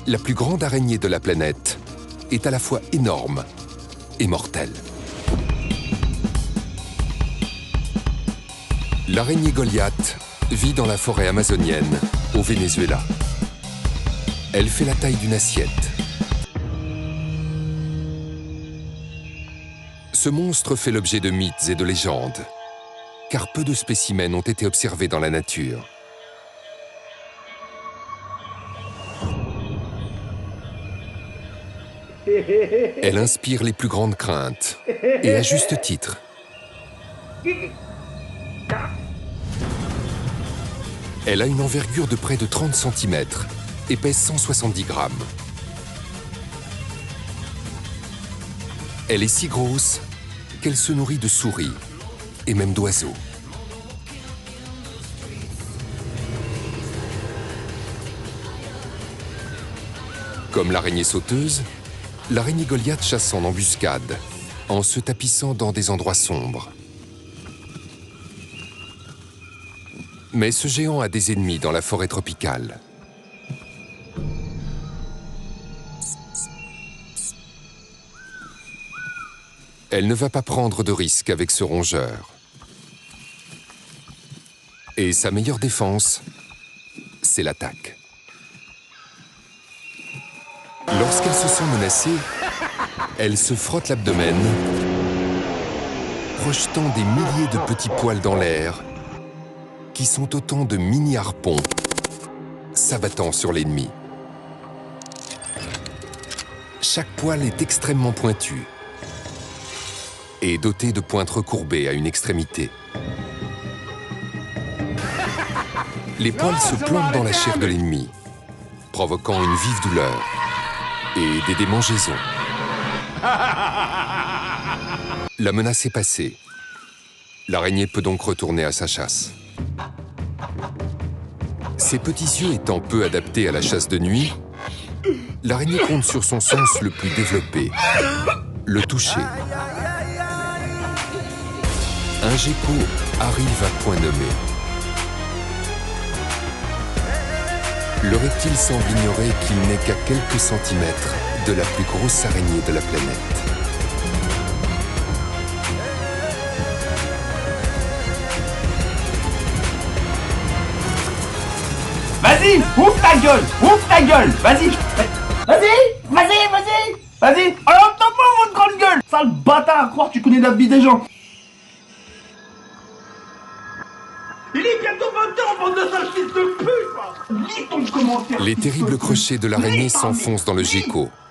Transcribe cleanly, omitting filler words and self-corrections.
la plus grande araignée de la planète, est à la fois énorme et mortelle. L'araignée Goliath vit dans la forêt amazonienne, au Venezuela. Elle fait la taille d'une assiette. Ce monstre fait l'objet de mythes et de légendes, car peu de spécimens ont été observés dans la nature. Elle inspire les plus grandes craintes, et à juste titre. Elle a une envergure de près de 30 cm et pèse 170 grammes. Elle est si grosse qu'elle se nourrit de souris et même d'oiseaux. Comme l'araignée sauteuse, l'araignée Goliath chasse en embuscade, en se tapissant dans des endroits sombres. Mais ce géant a des ennemis dans la forêt tropicale. Elle ne va pas prendre de risques avec ce rongeur. Et sa meilleure défense, c'est l'attaque. Lorsqu'elle se sent menacée, elle se frotte l'abdomen, projetant des milliers de petits poils dans l'air, qui sont autant de mini-harpons s'abattant sur l'ennemi. Chaque poil est extrêmement pointu et doté de pointes recourbées à une extrémité. Les poils se plantent dans la chair de l'ennemi, provoquant une vive douleur et des démangeaisons. La menace est passée. L'araignée peut donc retourner à sa chasse. Ses petits yeux étant peu adaptés à la chasse de nuit, l'araignée compte sur son sens le plus développé, le toucher. Un gecko arrive à point nommé. Le reptile semble ignorer qu'il n'est qu'à quelques centimètres de la plus grosse araignée de la planète. Vas-y, ouvre ta gueule, vas-y, vas-y, alors tape-moi votre grande gueule, sale bâtard, à croire que tu connais la vie des gens. Il est bientôt 20h, bande de sales fils de pute. Lis ton commentaire. Les terribles crochets de l'araignée s'enfoncent dans le gecko,